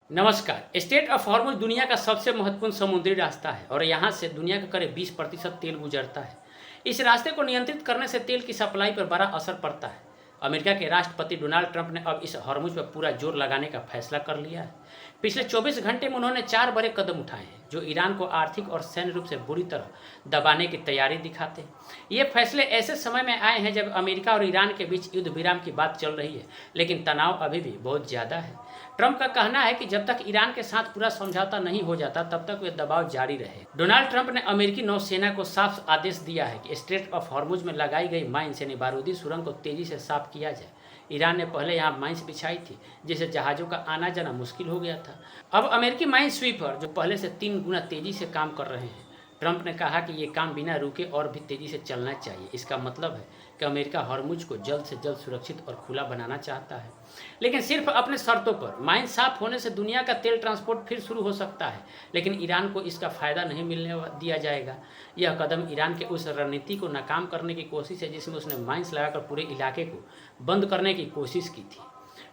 नमस्कार। Straight of Hormuz दुनिया का सबसे महत्वपूर्ण समुद्री रास्ता है और यहाँ से दुनिया का करीब 20% तेल गुजरता है। इस रास्ते को नियंत्रित करने से तेल की सप्लाई पर बड़ा असर पड़ता है। अमेरिका के राष्ट्रपति डोनाल्ड ट्रंप ने अब इस हॉर्मुज पर पूरा जोर लगाने का फैसला कर लिया है। पिछले 24 घंटे में उन्होंने 4 बड़े कदम उठाए हैं जो ईरान को आर्थिक और सैन्य रूप से बुरी तरह दबाने की तैयारी दिखाते हैं। ये फैसले ऐसे समय में आए हैं जब अमेरिका और ईरान के बीच युद्ध विराम की बात चल रही है, लेकिन तनाव अभी भी बहुत ज़्यादा है। ट्रंप का कहना है कि जब तक ईरान के साथ पूरा समझौता नहीं हो जाता तब तक वे दबाव जारी रहे। डोनाल्ड ट्रंप ने अमेरिकी नौसेना को साफ आदेश दिया है कि स्ट्रेट ऑफ हॉर्मुज में लगाई गई माइंस यानी बारूदी सुरंग को तेजी से साफ किया जाए। ईरान ने पहले यहाँ माइंस बिछाई थी जिससे जहाज़ों का आना जाना मुश्किल हो गया था। अब अमेरिकी माइन स्वीपर जो पहले से 3 गुना तेजी से काम कर रहे हैं। ट्रंप ने कहा कि ये काम बिना रुके और भी तेजी से चलना चाहिए। इसका मतलब है कि अमेरिका हॉर्मुज को जल्द से जल्द सुरक्षित और खुला बनाना चाहता है, लेकिन सिर्फ अपने शर्तों पर। माइन साफ होने से दुनिया का तेल ट्रांसपोर्ट फिर शुरू हो सकता है, लेकिन ईरान को इसका फायदा नहीं मिलने दिया जाएगा। यह कदम ईरान के उस रणनीति को नाकाम करने की कोशिश है जिसमें उसने माइंस लगाकर पूरे इलाके को बंद करने की कोशिश की थी।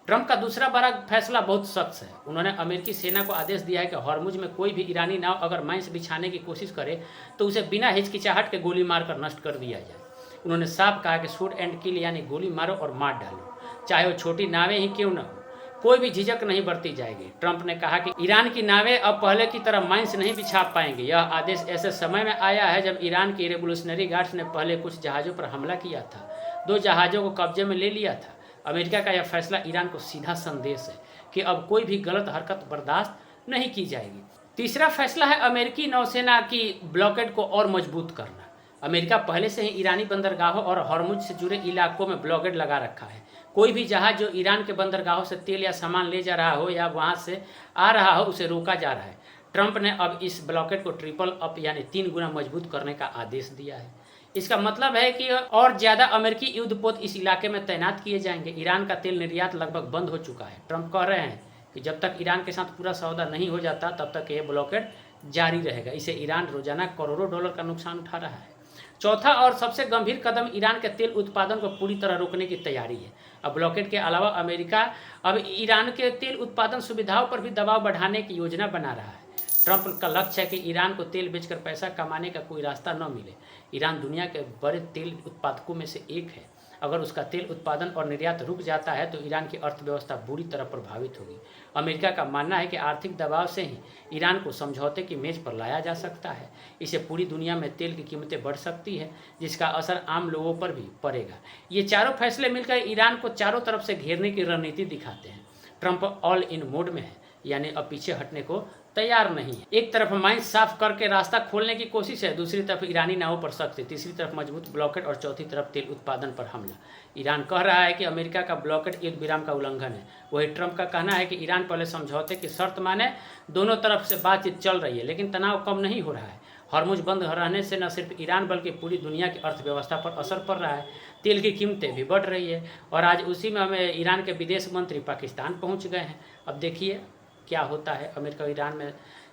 ट्रंप का दूसरा बड़ा फैसला बहुत सख्त है। उन्होंने अमेरिकी सेना को आदेश दिया है कि हॉर्मुज में कोई भी ईरानी नाव अगर माइंस बिछाने की कोशिश करे तो उसे बिना हिचकिचाहट के गोली मारकर नष्ट कर दिया जाए। उन्होंने साफ कहा कि शूट एंड किल यानी गोली मारो और मार डालो, चाहे वो छोटी नावें ही क्यों न हो। कोई भी झिझक नहीं बरती जाएगी। ट्रंप ने कहा कि ईरान की नावें अब पहले की तरह माइंस नहीं बिछा पाएंगे। यह आदेश ऐसे समय में आया है जब ईरान की रेवोल्यूशनरी गार्ड्स ने पहले कुछ जहाज़ों पर हमला किया था, 2 जहाज़ों को कब्जे में ले लिया था। अमेरिका का यह फैसला ईरान को सीधा संदेश है कि अब कोई भी गलत हरकत बर्दाश्त नहीं की जाएगी। तीसरा फैसला है अमेरिकी नौसेना की ब्लॉकेड को और मजबूत करना। अमेरिका पहले से ही ईरानी बंदरगाहों और हॉर्मुज से जुड़े इलाकों में ब्लॉकेड लगा रखा है। कोई भी जहाज जो ईरान के बंदरगाहों से तेल या सामान ले जा रहा हो या वहां से आ रहा हो उसे रोका जा रहा है। ट्रंप ने अब इस ब्लॉकेड को ट्रिपल अप यानी 3 गुना मजबूत करने का आदेश दिया है। इसका मतलब है कि और ज़्यादा अमेरिकी युद्धपोत इस इलाके में तैनात किए जाएंगे। ईरान का तेल निर्यात लगभग बंद हो चुका है। ट्रंप कह रहे हैं कि जब तक ईरान के साथ पूरा सौदा नहीं हो जाता तब तक यह ब्लॉकेड जारी रहेगा। इसे ईरान रोजाना करोड़ों डॉलर का नुकसान उठा रहा है। चौथा और सबसे गंभीर कदम ईरान के तेल उत्पादन को पूरी तरह रोकने की तैयारी है। अब ब्लॉकेड के अलावा अमेरिका अब ईरान के तेल उत्पादन सुविधाओं पर भी दबाव बढ़ाने की योजना बना रहा है। ट्रंप का लक्ष्य है कि ईरान को तेल बेचकर पैसा कमाने का कोई रास्ता न मिले। ईरान दुनिया के बड़े तेल उत्पादकों में से एक है। अगर उसका तेल उत्पादन और निर्यात रुक जाता है तो ईरान की अर्थव्यवस्था बुरी तरह प्रभावित होगी। अमेरिका का मानना है कि आर्थिक दबाव से ही ईरान को समझौते की मेज पर लाया जा सकता है। इससे पूरी दुनिया में तेल की कीमतें बढ़ सकती है, जिसका असर आम लोगों पर भी पड़ेगा। ये चारों फैसले मिलकर ईरान को चारों तरफ से घेरने की रणनीति दिखाते हैं। ट्रंप ऑल इन मोड में है, यानी अब पीछे हटने को तैयार नहीं है। एक तरफ माइंस साफ करके रास्ता खोलने की कोशिश है, दूसरी तरफ ईरानी नावों पर सख्ती, तीसरी तरफ मजबूत ब्लॉकेड और चौथी तरफ तेल उत्पादन पर हमला। ईरान कह रहा है कि अमेरिका का ब्लॉकेड युद्ध विराम का उल्लंघन है। वही ट्रंप का कहना है कि ईरान पहले समझौते की शर्त माने। दोनों तरफ से बातचीत चल रही है, लेकिन तनाव कम नहीं हो रहा है। हॉर्मुज बंद रहने से न सिर्फ ईरान बल्कि पूरी दुनिया की अर्थव्यवस्था पर असर पड़ रहा है। तेल की कीमतें भी बढ़ रही है और आज उसी में हमें ईरान के विदेश मंत्री पाकिस्तान पहुंच गए हैं। अब देखिए क्या होता है। अमेरिका और ईरान में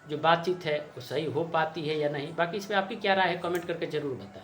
जो बातचीत है वो सही हो पाती है या नहीं। बाकी इस पर आपकी क्या राय है, कमेंट करके ज़रूर बताएं।